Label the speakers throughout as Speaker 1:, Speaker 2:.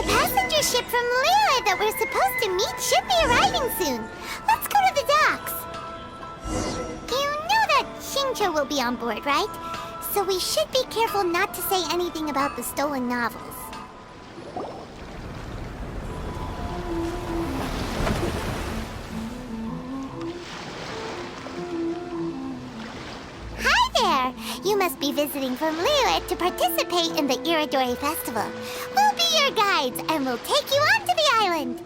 Speaker 1: passenger ship from Liyue that we're supposed to meet should be arriving soon. Let's go to the docks. You know that Xingqiu will be on board, right? So we should be careful not to say anything about the stolen novels. Hi there! You must be visiting from Liyue to participate in the Iridori Festival. We'll be your guides and we'll take you onto the island.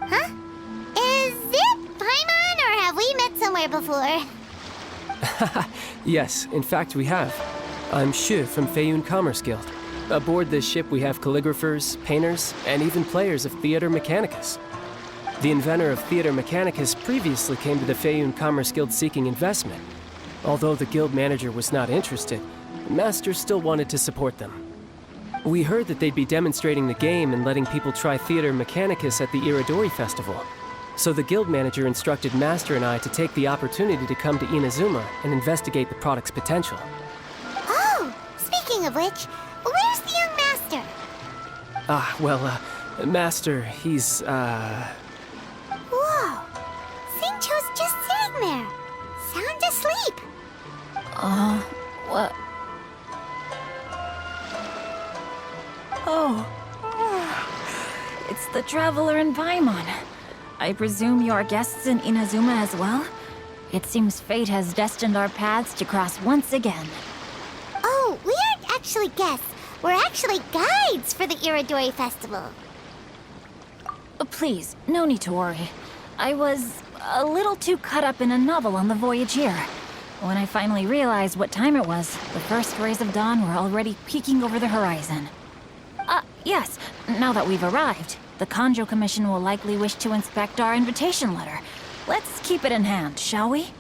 Speaker 1: Huh? Is it Paimon or have we met somewhere before?
Speaker 2: Yes, in fact we have. I'm Xu from Feiyun Commerce Guild. Aboard this ship we have calligraphers, painters, and even players of Theater Mechanicus. The inventor of Theater Mechanicus previously came to the Feiyun Commerce Guild seeking investment. Although the guild manager was not interested, the master still wanted to support them. We heard that they'd be demonstrating the game and letting people try Theater Mechanicus at the Iridori Festival. So the guild manager instructed Master and I to take the opportunity to come to Inazuma and investigate the product's potential.
Speaker 1: Oh, speaking of which, where's the young master?
Speaker 2: Master, he's,
Speaker 1: Whoa! Xingqiu's just sitting there, sound asleep.
Speaker 3: What? Oh. It's the Traveler and Paimon. I presume you are guests in Inazuma as well? It seems fate has destined our paths to cross once again.
Speaker 1: Oh, we aren't actually guests. We're actually guides for the Iridori Festival.
Speaker 3: Please, no need to worry. I was a little too caught up in a novel on the voyage here. When I finally realized what time it was, the first rays of dawn were already peeking over the horizon. Yes, now that we've arrived, the Kanjo Commission will likely wish to inspect our invitation letter. Let's keep it in hand, shall we?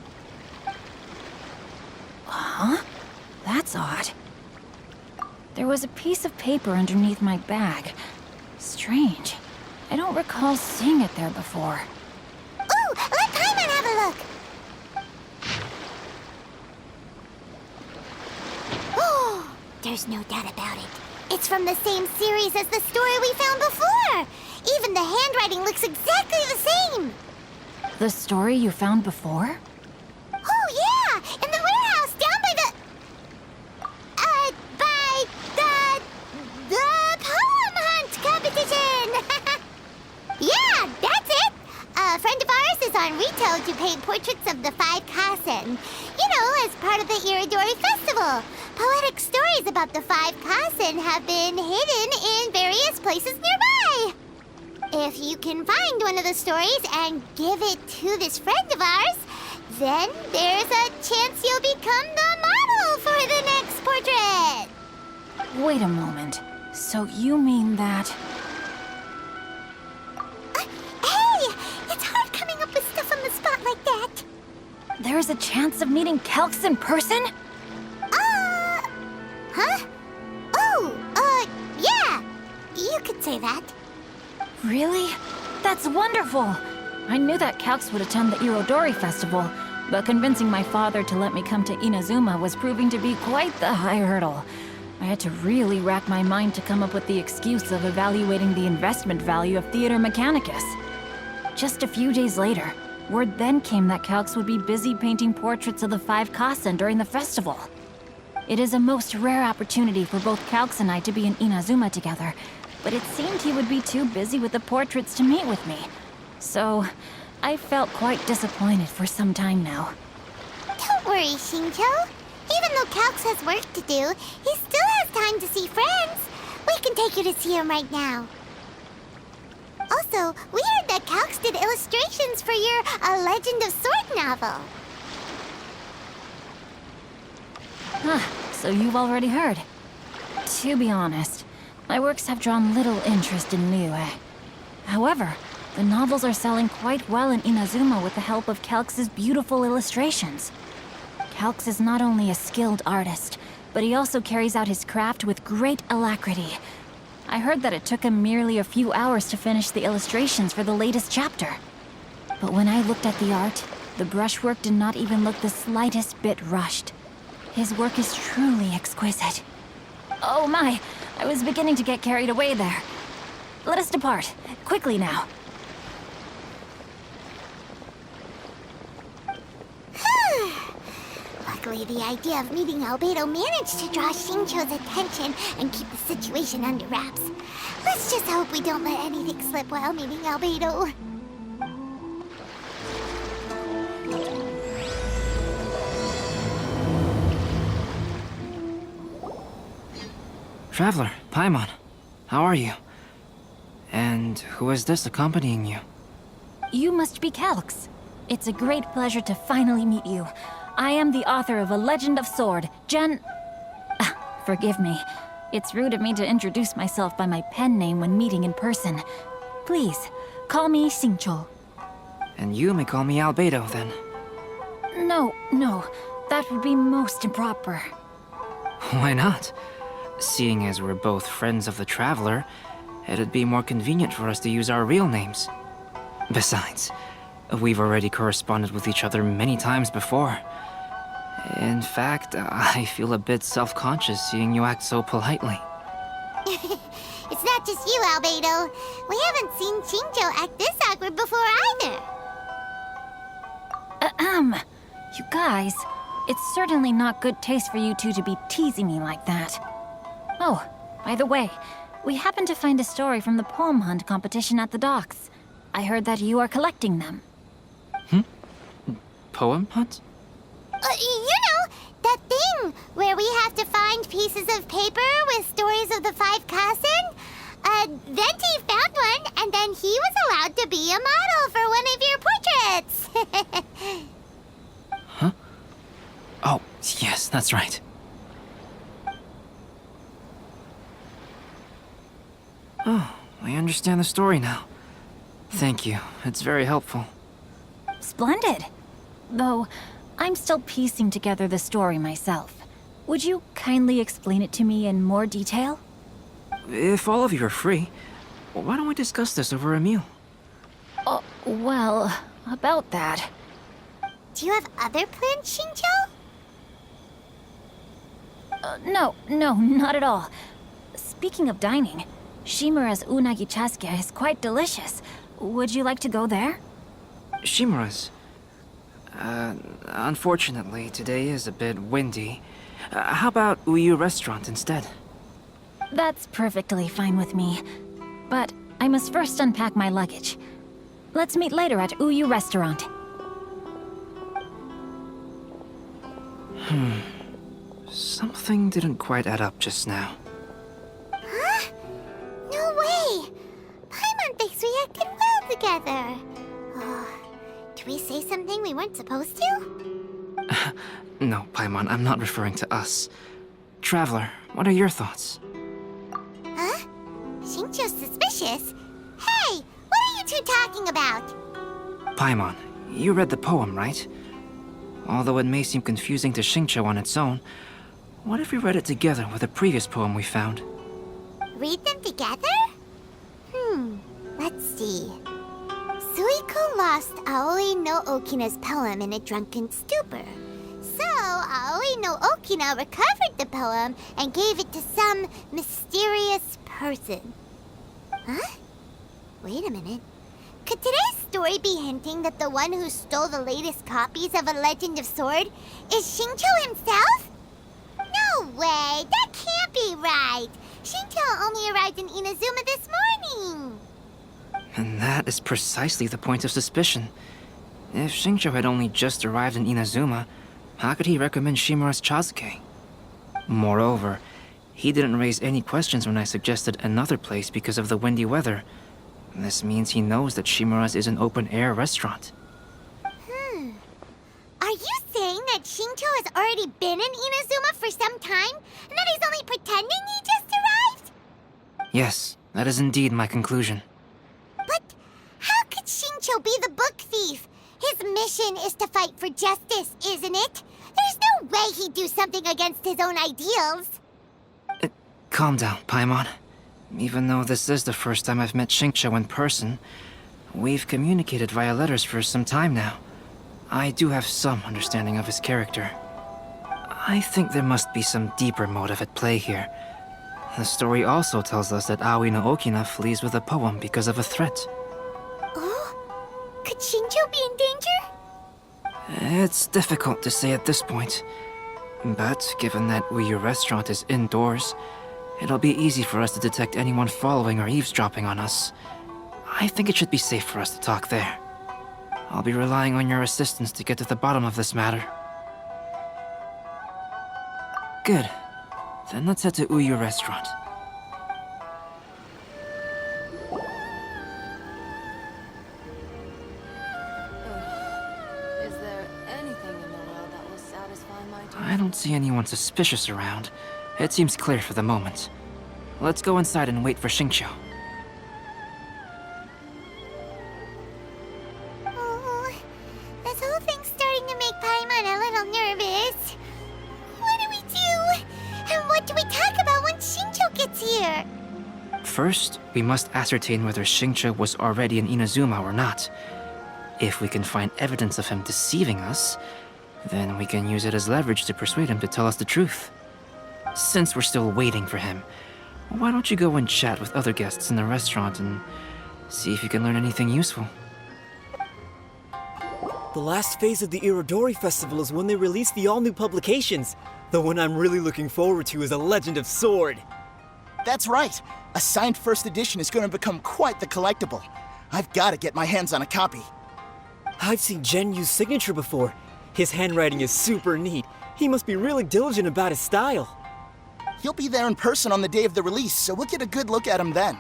Speaker 3: Huh? That's odd. There was a piece of paper underneath my bag. Strange. I don't recall seeing it there before.
Speaker 1: Ooh, let Paimon have a look! Oh, there's no doubt about it. It's from the same series as the story we found before! Even the handwriting looks exactly the same!
Speaker 3: The story you found before?
Speaker 1: Oh, yeah! In the warehouse down by the... the poem hunt competition! Yeah, that's it! A friend of ours is on retail to paint portraits of the 5 Kasen. You know, as part of the Iridori Festival. Poetic stories about the 5 Kasen have been hidden in various places nearby. If you can find one of the stories and give it to this friend of ours, then there's a chance you'll become the model for the next portrait.
Speaker 3: Wait a moment. So you mean that...
Speaker 1: Hey! It's hard coming up with stuff on the spot like that.
Speaker 3: There's a chance of meeting Calx in person?
Speaker 1: Huh? Oh, yeah. You could say that.
Speaker 3: Really? That's wonderful! I knew that Calx would attend the Irodori Festival, but convincing my father to let me come to Inazuma was proving to be quite the high hurdle. I had to really rack my mind to come up with the excuse of evaluating the investment value of Theater Mechanicus. Just a few days later, word then came that Calx would be busy painting portraits of the 5 Kasen during the festival. It is a most rare opportunity for both Calx and I to be in Inazuma together, but it seemed he would be too busy with the portraits to meet with me. So, I felt quite disappointed for some time now.
Speaker 1: Don't worry, Xingqiu. Even though Calx has work to do, he still has time to see friends. We can take you to see him right now. Also, we heard that Calx did illustrations for your A Legend of Sword novel.
Speaker 3: So you've already heard. To be honest, my works have drawn little interest in Liyue. However, the novels are selling quite well in Inazuma with the help of Calx's beautiful illustrations. Calx is not only a skilled artist, but he also carries out his craft with great alacrity. I heard that it took him merely a few hours to finish the illustrations for the latest chapter. But when I looked at the art, the brushwork did not even look the slightest bit rushed. His work is truly exquisite. Oh my, I was beginning to get carried away there. Let us depart, quickly now.
Speaker 1: Luckily, the idea of meeting Albedo managed to draw Xingqiu's attention and keep the situation under wraps. Let's just hope we don't let anything slip while meeting Albedo.
Speaker 4: Traveler, Paimon, how are you? And who is this accompanying you?
Speaker 3: You must be Calx. It's a great pleasure to finally meet you. I am the author of A Legend of Sword, Forgive me. It's rude of me to introduce myself by my pen name when meeting in person. Please, call me Xingqiu.
Speaker 4: And you may call me Albedo, then.
Speaker 3: No. That would be most improper.
Speaker 4: Why not? Seeing as we're both friends of the Traveler, it'd be more convenient for us to use our real names. Besides, we've already corresponded with each other many times before. In fact, I feel a bit self-conscious seeing you act so politely.
Speaker 1: It's not just you, Albedo. We haven't seen Xingqiu act this awkward before either.
Speaker 3: You guys, it's certainly not good taste for you two to be teasing me like that. Oh, by the way, we happened to find a story from the poem hunt competition at the docks. I heard that you are collecting them.
Speaker 4: Poem hunt?
Speaker 1: That thing where we have to find pieces of paper with stories of the 5 Kassen. Venti found one, and then he was allowed to be a model for one of your portraits.
Speaker 4: Huh? Oh, yes, that's right. Oh, I understand the story now. Thank you, it's very helpful.
Speaker 3: Splendid. Though, I'm still piecing together the story myself. Would you kindly explain it to me in more detail?
Speaker 4: If all of you are free, why don't we discuss this over a meal?
Speaker 3: Well, about that.
Speaker 1: Do you have other plans, Xingqiu?
Speaker 3: No, not at all. Speaking of dining, Shimura's unagi chasuke is quite delicious. Would you like to go there?
Speaker 4: Shimura's. Unfortunately, today is a bit windy. How about Uyu Restaurant instead?
Speaker 3: That's perfectly fine with me. But I must first unpack my luggage. Let's meet later at Uyu Restaurant.
Speaker 4: Something didn't quite add up just now.
Speaker 1: Huh? No way! Paimon thinks we acted well together. Did we say something we weren't supposed to?
Speaker 4: No, Paimon, I'm not referring to us. Traveler, what are your thoughts?
Speaker 1: Huh? Xingqiu's suspicious? Hey, what are you two talking about?
Speaker 4: Paimon, you read the poem, right? Although it may seem confusing to Xingqiu on its own, what if we read it together with a previous poem we found?
Speaker 1: Read them together? Let's see. Suiko lost Aoi no Okina's poem in a drunken stupor. So, Aoi no Okina recovered the poem and gave it to some mysterious person. Huh? Wait a minute. Could today's story be hinting that the one who stole the latest copies of A Legend of Sword is Xingqiu himself? No way! That can't be right! Xingqiu only arrived in Inazuma this morning!
Speaker 4: And that is precisely the point of suspicion. If Xingqiu had only just arrived in Inazuma, how could he recommend Shimura's chasuke? Moreover, he didn't raise any questions when I suggested another place because of the windy weather. This means he knows that Shimura's is an open-air restaurant.
Speaker 1: Are you saying that Xingqiu has already been in Inazuma for some time, and that he's only pretending he just arrived?
Speaker 4: Yes, that is indeed my conclusion.
Speaker 1: But how could Xingqiu be the book thief? His mission is to fight for justice, isn't it? There's no way he'd do something against his own ideals.
Speaker 4: Calm down, Paimon. Even though this is the first time I've met Xingqiu in person, we've communicated via letters for some time now. I do have some understanding of his character. I think there must be some deeper motive at play here. The story also tells us that Aoi no Okina flees with a poem because of a threat.
Speaker 1: Oh? Could Shinjo be in danger?
Speaker 4: It's difficult to say at this point. But given that Uyu Restaurant is indoors, it'll be easy for us to detect anyone following or eavesdropping on us. I think it should be safe for us to talk there. I'll be relying on your assistance to get to the bottom of this matter. Good. Then let's head to Uyu Restaurant.
Speaker 5: Is there anything in the world that will satisfy my taste?
Speaker 4: I don't see anyone suspicious around. It seems clear for the moment. Let's go inside and wait for Xingqiu.
Speaker 1: Oh, this whole thing's starting to make Paimon a little nervous. What do we do? And what do we talk about when Shinjo gets here?
Speaker 4: First, we must ascertain whether Xingqiu was already in Inazuma or not. If we can find evidence of him deceiving us, then we can use it as leverage to persuade him to tell us the truth. Since we're still waiting for him, why don't you go and chat with other guests in the restaurant and see if you can learn anything useful?
Speaker 6: The last phase of the Irodori Festival is when they release the all-new publications. The one I'm really looking forward to is A Legend of Sword.
Speaker 7: That's right. A signed first edition is going to become quite the collectible. I've got to get my hands on a copy.
Speaker 6: I've seen Genyu's signature before. His handwriting is super neat. He must be really diligent about his style.
Speaker 7: He'll be there in person on the day of the release, so we'll get a good look at him then.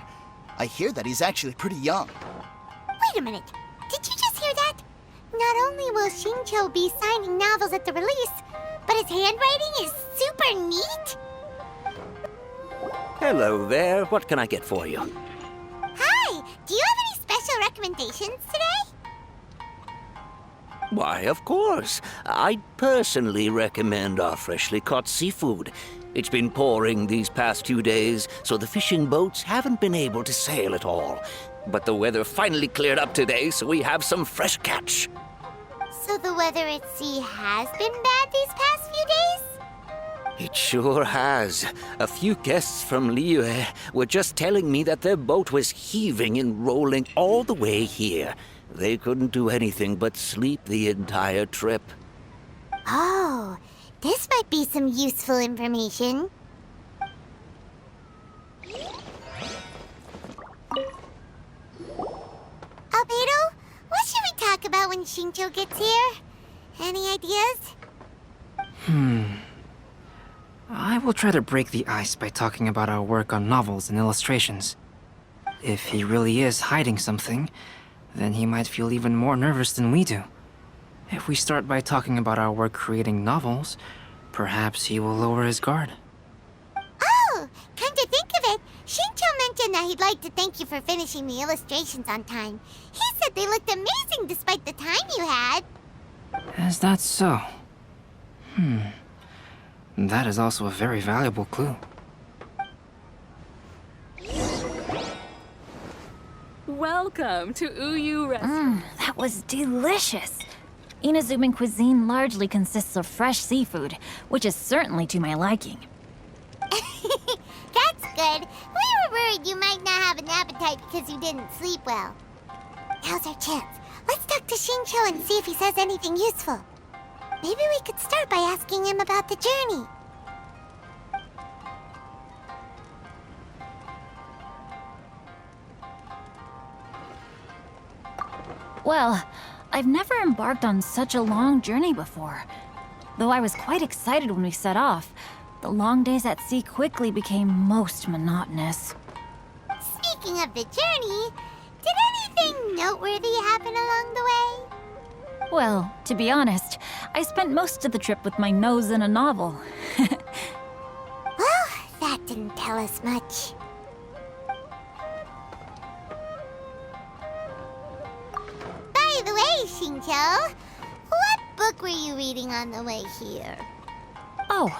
Speaker 7: I hear that he's actually pretty young.
Speaker 1: Wait a minute. Did you just hear that? Not only will Shinjo be signing novels at the release, but his handwriting is super neat?
Speaker 8: Hello there. What can I get for you?
Speaker 1: Hi! Do you have any special recommendations today?
Speaker 8: Why, of course. I'd personally recommend our freshly caught seafood. It's been pouring these past 2 days, so the fishing boats haven't been able to sail at all. But the weather finally cleared up today, so we have some fresh catch.
Speaker 1: So the weather at sea has been bad these past few days?
Speaker 8: It sure has. A few guests from Liyue were just telling me that their boat was heaving and rolling all the way here. They couldn't do anything but sleep the entire trip.
Speaker 1: Oh, this might be some useful information. Albedo, what should we talk about when Shinjo gets here? Any ideas?
Speaker 4: I will try to break the ice by talking about our work on novels and illustrations. If he really is hiding something, then he might feel even more nervous than we do. If we start by talking about our work creating novels, perhaps he will lower his guard.
Speaker 1: Oh, come to think of it, Shinjo mentioned that he'd like to thank you for finishing the illustrations on time. He said they looked amazing despite the time you had.
Speaker 4: Is that so? That is also a very valuable clue.
Speaker 5: Welcome to Uyu Restaurant.
Speaker 3: That was delicious. Inazuman cuisine largely consists of fresh seafood, which is certainly to my liking.
Speaker 1: That's good. We were worried you might not have an appetite because you didn't sleep well. Now's our chance. Let's talk to Shinjo and see if he says anything useful. Maybe we could start by asking him about the journey.
Speaker 3: Well, I've never embarked on such a long journey before. Though I was quite excited when we set off, the long days at sea quickly became most monotonous.
Speaker 1: Speaking of the journey, did anything noteworthy happen along the way?
Speaker 3: Well, to be honest, I spent most of the trip with my nose in a novel.
Speaker 1: Well, that didn't tell us much. By the way, Shinjo, what book were you reading on the way here?
Speaker 3: Oh,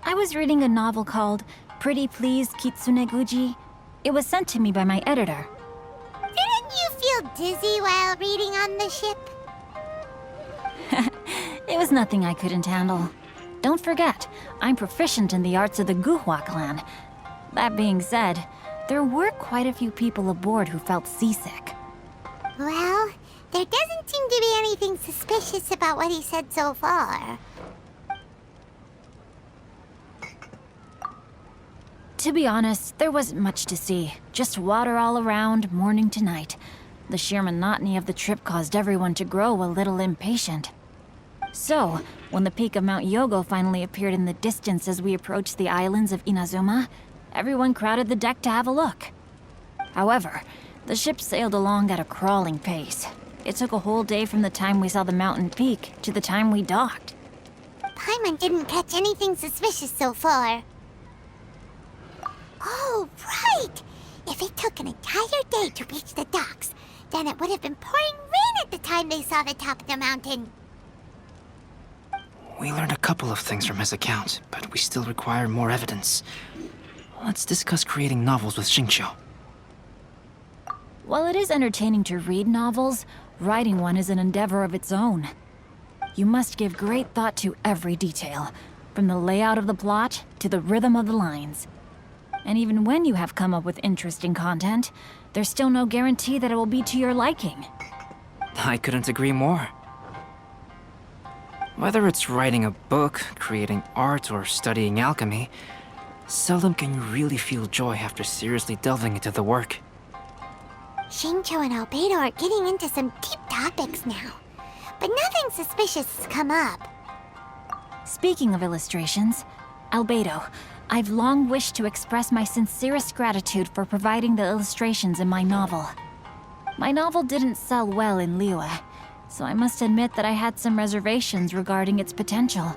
Speaker 3: I was reading a novel called Pretty Please Kitsune Guji. It was sent to me by my editor.
Speaker 1: Didn't you feel dizzy while reading on the ship?
Speaker 3: It was nothing I couldn't handle. Don't forget, I'm proficient in the arts of the Guhua clan. That being said, there were quite a few people aboard who felt seasick.
Speaker 1: Well, there doesn't seem to be anything suspicious about what he said so far.
Speaker 3: To be honest, there wasn't much to see. Just water all around, morning to night. The sheer monotony of the trip caused everyone to grow a little impatient. So, when the peak of Mount Yogo finally appeared in the distance as we approached the islands of Inazuma, everyone crowded the deck to have a look. However, the ship sailed along at a crawling pace. It took a whole day from the time we saw the mountain peak to the time we docked.
Speaker 1: Paimon didn't catch anything suspicious so far. Oh, right! If it took an entire day to reach the docks, then it would have been pouring rain at the time they saw the top of the mountain.
Speaker 4: We learned a couple of things from his account, but we still require more evidence. Let's discuss creating novels with Xingqiu.
Speaker 3: While it is entertaining to read novels, writing one is an endeavor of its own. You must give great thought to every detail, from the layout of the plot to the rhythm of the lines. And even when you have come up with interesting content, there's still no guarantee that it will be to your liking.
Speaker 4: I couldn't agree more. Whether it's writing a book, creating art, or studying alchemy, seldom can you really feel joy after seriously delving into the work.
Speaker 1: Xingqiu and Albedo are getting into some deep topics now, but nothing suspicious has come up.
Speaker 3: Speaking of illustrations, Albedo, I've long wished to express my sincerest gratitude for providing the illustrations in my novel. My novel didn't sell well in Liyue, so I must admit that I had some reservations regarding its potential.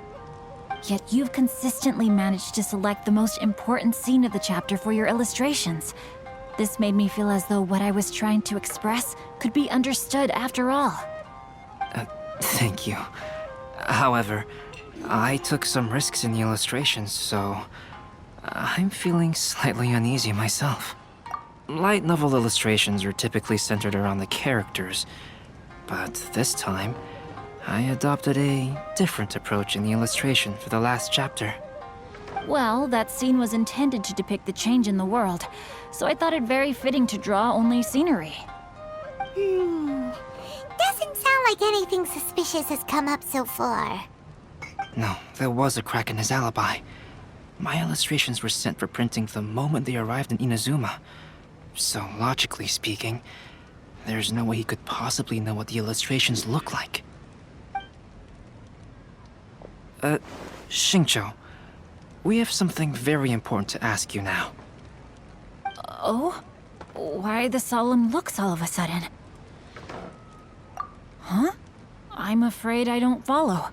Speaker 3: Yet you've consistently managed to select the most important scene of the chapter for your illustrations. This made me feel as though what I was trying to express could be understood after all.
Speaker 4: Thank you. However, I took some risks in the illustrations, so I'm feeling slightly uneasy myself. Light novel illustrations are typically centered around the characters, but this time, I adopted a different approach in the illustration for the last chapter.
Speaker 3: Well, that scene was intended to depict the change in the world, so I thought it very fitting to draw only scenery.
Speaker 1: Doesn't sound like anything suspicious has come up so far.
Speaker 4: No, there was a crack in his alibi. My illustrations were sent for printing the moment they arrived in Inazuma. So, logically speaking, there's no way he could possibly know what the illustrations look like. Xingqiu, we have something very important to ask you now.
Speaker 3: Oh? Why the solemn looks all of a sudden? Huh? I'm afraid I don't follow.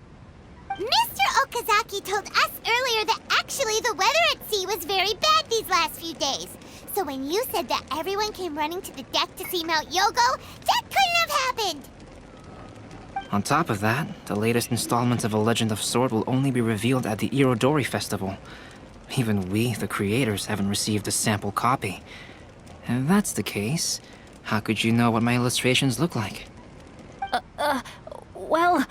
Speaker 1: Mr. Okazaki told us earlier that actually the weather at sea was very bad these last few days. So when you said that everyone came running to the deck to see Mount Yogo, that couldn't have happened!
Speaker 4: On top of that, the latest installment of A Legend of Sword will only be revealed at the Irodori Festival. Even we, the creators, haven't received a sample copy. If that's the case, how could you know what my illustrations look like?
Speaker 3: Well...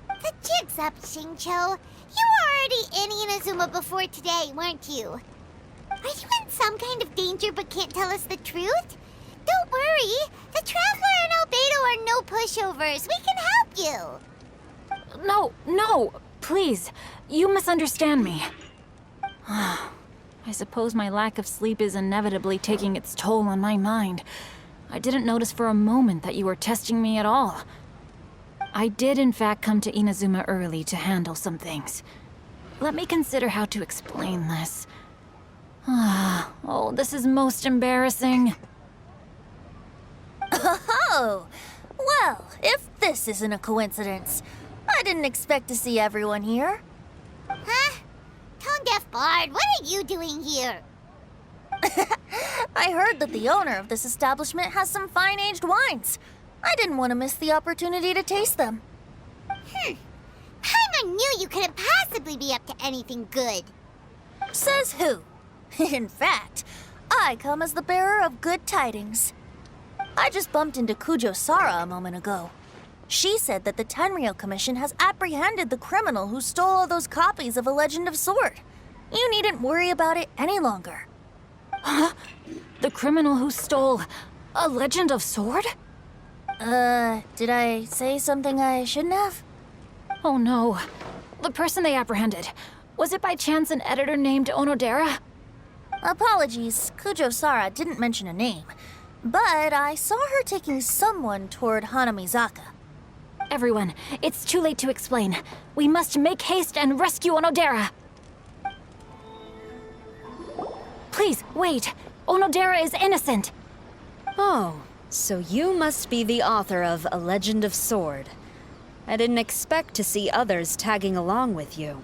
Speaker 1: The jig's up, Xingqiu. You were already in Inazuma before today, weren't you? Are you in some kind of danger but can't tell us the truth? Don't worry. The Traveler and Albedo are no pushovers. We can help you.
Speaker 3: No, please. You misunderstand me. I suppose my lack of sleep is inevitably taking its toll on my mind. I didn't notice for a moment that you were testing me at all. I did in fact come to Inazuma early to handle some things. Let me consider how to explain this. Oh, this is most embarrassing.
Speaker 9: Oh, well, if this isn't a coincidence, I didn't expect to see everyone here.
Speaker 1: Huh? Tone-deaf Bard, what are you doing here?
Speaker 9: I heard that the owner of this establishment has some fine-aged wines. I didn't want to miss the opportunity to taste them.
Speaker 1: Paimon knew you couldn't possibly be up to anything good.
Speaker 9: Says who? In fact, I come as the bearer of good tidings. I just bumped into Kujo Sara a moment ago. She said that the Tenryou Commission has apprehended the criminal who stole all those copies of A Legend of Sword. You needn't worry about it any longer.
Speaker 3: Huh? The criminal who stole A Legend of Sword?
Speaker 9: Did I say something I shouldn't have?
Speaker 3: Oh no. The person they apprehended, was it by chance an editor named Onodera?
Speaker 9: Apologies, Kujo-Sara didn't mention a name, but I saw her taking someone toward Hanamizaka.
Speaker 3: Everyone, it's too late to explain. We must make haste and rescue Onodera. Please, wait. Onodera is innocent.
Speaker 10: Oh, so you must be the author of A Legend of Sword. I didn't expect to see others tagging along with you.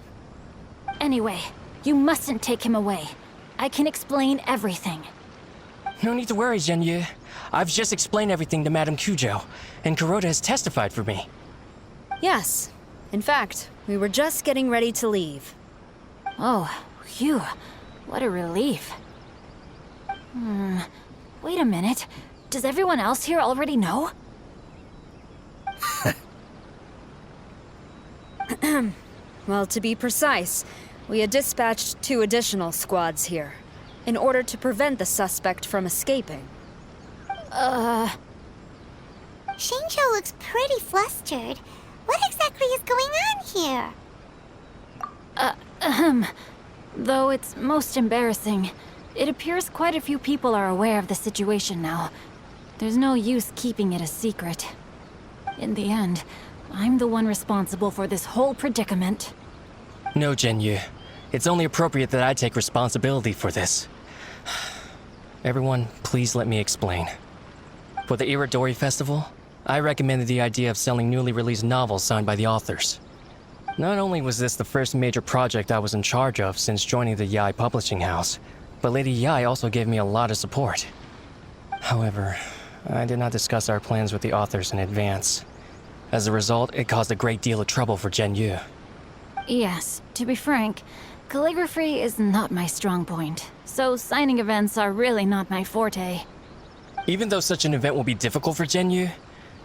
Speaker 3: Anyway, you mustn't take him away. I can explain everything.
Speaker 2: No need to worry, Zhenyu. I've just explained everything to Madame Kujo, and Kuroda has testified for me.
Speaker 10: Yes. In fact, we were just getting ready to leave.
Speaker 3: Oh, phew. What a relief. Wait a minute. Does everyone else here already know?
Speaker 10: Well, to be precise, we had dispatched 2 additional squads here, in order to prevent the suspect from escaping.
Speaker 1: Shincho looks pretty flustered. What exactly is going on here?
Speaker 3: Though it's most embarrassing, it appears quite a few people are aware of the situation now. There's no use keeping it a secret. In the end, I'm the one responsible for this whole predicament.
Speaker 2: No, Zhenyu. It's only appropriate that I take responsibility for this. Everyone, please let me explain. For the Irodori Festival, I recommended the idea of selling newly released novels signed by the authors. Not only was this the first major project I was in charge of since joining the Yae publishing house, but Lady Yae also gave me a lot of support. However, I did not discuss our plans with the authors in advance. As a result, it caused a great deal of trouble for Zhenyu.
Speaker 3: Yes, to be frank, calligraphy is not my strong point, so signing events are really not my forte.
Speaker 2: Even though such an event will be difficult for Zhenyu,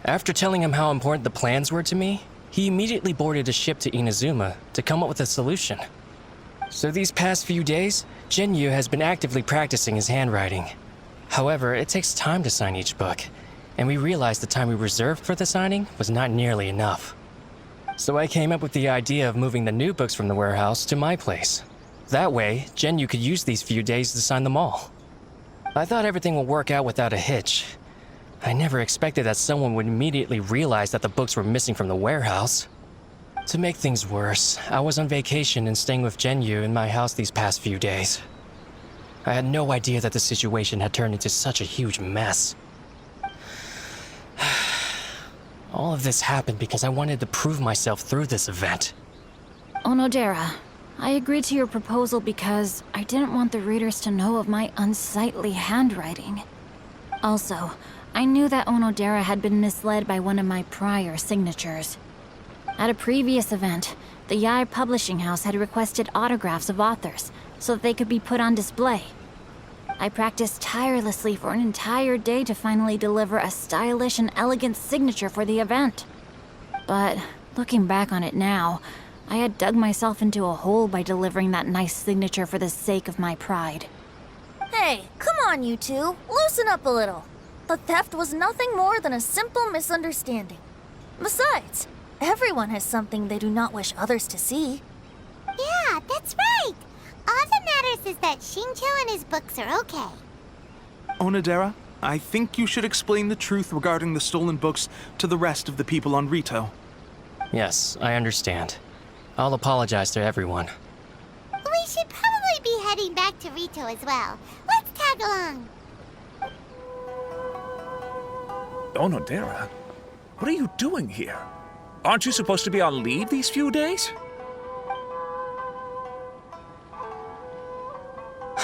Speaker 2: after telling him how important the plans were to me, he immediately boarded a ship to Inazuma to come up with a solution. So these past few days, Zhenyu has been actively practicing his handwriting. However, it takes time to sign each book, and we realized the time we reserved for the signing was not nearly enough. So I came up with the idea of moving the new books from the warehouse to my place. That way, Zhenyu could use these few days to sign them all. I thought everything would work out without a hitch. I never expected that someone would immediately realize that the books were missing from the warehouse. To make things worse, I was on vacation and staying with Zhenyu in my house these past few days. I had no idea that the situation had turned into such a huge mess. All of this happened because I wanted to prove myself through this event.
Speaker 3: Onodera, I agreed to your proposal because I didn't want the readers to know of my unsightly handwriting. Also, I knew that Onodera had been misled by one of my prior signatures. At a previous event, the Yae publishing house had requested autographs of authors so that they could be put on display. I practiced tirelessly for an entire day to finally deliver a stylish and elegant signature for the event. But looking back on it now, I had dug myself into a hole by delivering that nice signature for the sake of my pride.
Speaker 9: Hey, come on, you two. Loosen up a little. The theft was nothing more than a simple misunderstanding. Besides, everyone has something they do not wish others to see.
Speaker 1: Yeah, that's right. All that matters is that Shincho and his books are okay.
Speaker 11: Onodera, I think you should explain the truth regarding the stolen books to the rest of the people on Rito.
Speaker 2: Yes, I understand. I'll apologize to everyone.
Speaker 1: We should probably be heading back to Rito as well. Let's tag along.
Speaker 12: Onodera, what are you doing here? Aren't you supposed to be on leave these few days?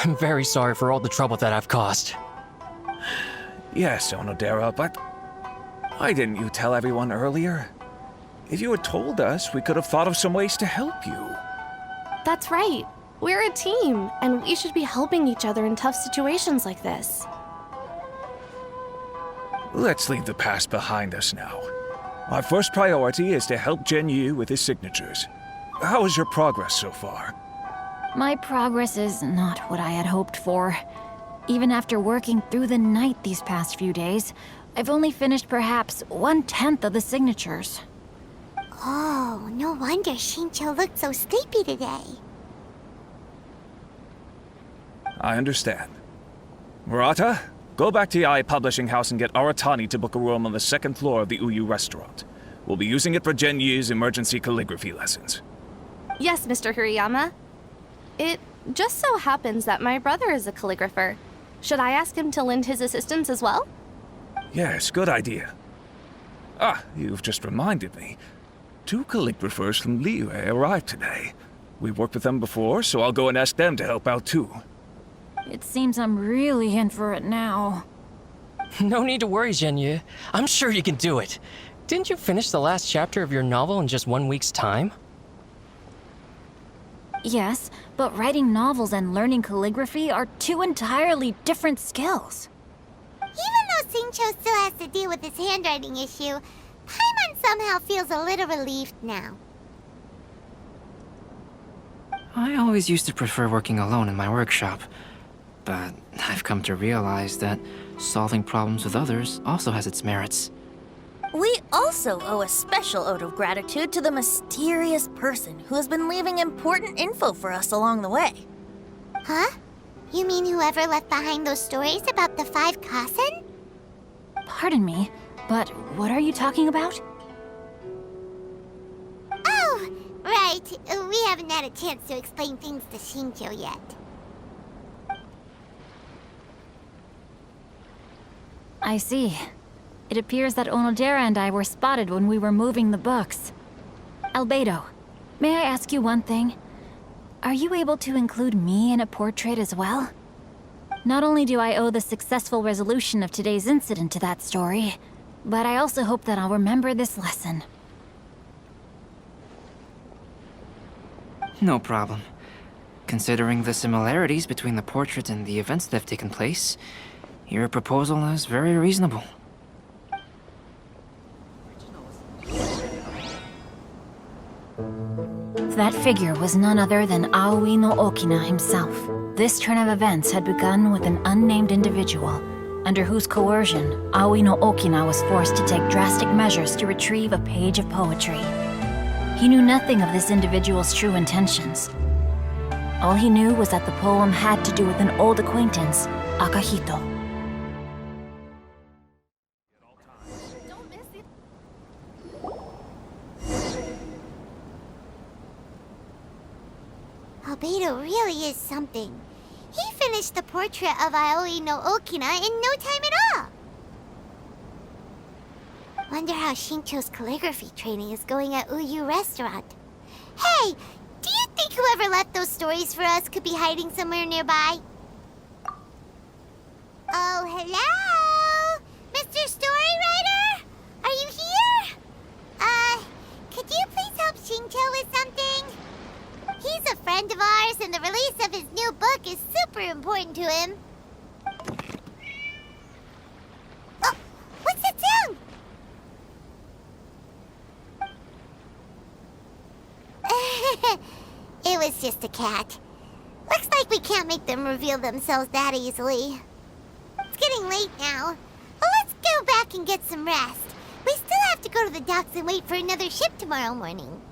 Speaker 2: I'm very sorry for all the trouble that I've caused.
Speaker 12: Yes, Onodera, but why didn't you tell everyone earlier? If you had told us, we could have thought of some ways to help you.
Speaker 13: That's right. We're a team, and we should be helping each other in tough situations like this.
Speaker 12: Let's leave the past behind us now. Our first priority is to help Yu with his signatures. How is your progress so far?
Speaker 3: My progress is not what I had hoped for. Even after working through the night these past few days, I've only finished perhaps 1/10 of the signatures.
Speaker 1: Oh, no wonder Shincho looked so sleepy today.
Speaker 12: I understand. Murata, go back to Yae Publishing House and get Aratani to book a room on the second floor of the Uyu restaurant. We'll be using it for Yu's emergency calligraphy lessons.
Speaker 13: Yes, Mr. Hirayama. It just so happens that my brother is a calligrapher. Should I ask him to lend his assistance as well?
Speaker 12: Yes, good idea. Ah, you've just reminded me. 2 calligraphers from Liyue arrived today. We've worked with them before, so I'll go and ask them to help out too.
Speaker 3: It seems I'm really in for it now.
Speaker 14: No need to worry, Yu. I'm sure you can do it. Didn't you finish the last chapter of your novel in just 1 week's time?
Speaker 3: Yes, but writing novels and learning calligraphy are 2 entirely different skills.
Speaker 1: Even though Shincho still has to deal with his handwriting issue, Paimon somehow feels a little relieved now.
Speaker 4: I always used to prefer working alone in my workshop, but I've come to realize that solving problems with others also has its merits.
Speaker 9: We also owe a special ode of gratitude to the mysterious person who has been leaving important info for us along the way.
Speaker 1: Huh? You mean whoever left behind those stories about the 5 Kasen?
Speaker 3: Pardon me, but what are you talking about?
Speaker 1: Oh, right. We haven't had a chance to explain things to Shincho yet.
Speaker 3: I see. It appears that Onodera and I were spotted when we were moving the books. Albedo, may I ask you one thing? Are you able to include me in a portrait as well? Not only do I owe the successful resolution of today's incident to that story, but I also hope that I'll remember this lesson.
Speaker 4: No problem. Considering the similarities between the portrait and the events that have taken place, your proposal is very reasonable.
Speaker 3: That figure was none other than Aoi no Okina himself. This turn of events had begun with an unnamed individual, under whose coercion, Aoi no Okina was forced to take drastic measures to retrieve a page of poetry. He knew nothing of this individual's true intentions. All he knew was that the poem had to do with an old acquaintance, Akahito.
Speaker 1: Albedo really is something. He finished the portrait of Aoi no Okina in no time at all. Wonder how Shincho's calligraphy training is going at Uyu Restaurant. Hey, do you think whoever left those stories for us could be hiding somewhere nearby? Oh, hello? Mr. Story Writer? Are you here? Could you please help Shincho with something? He's a friend of ours, and the release of his new book is super important to him. Oh, what's that sound? It was just a cat. Looks like we can't make them reveal themselves that easily. It's getting late now. Well, let's go back and get some rest. We still have to go to the docks and wait for another ship tomorrow morning.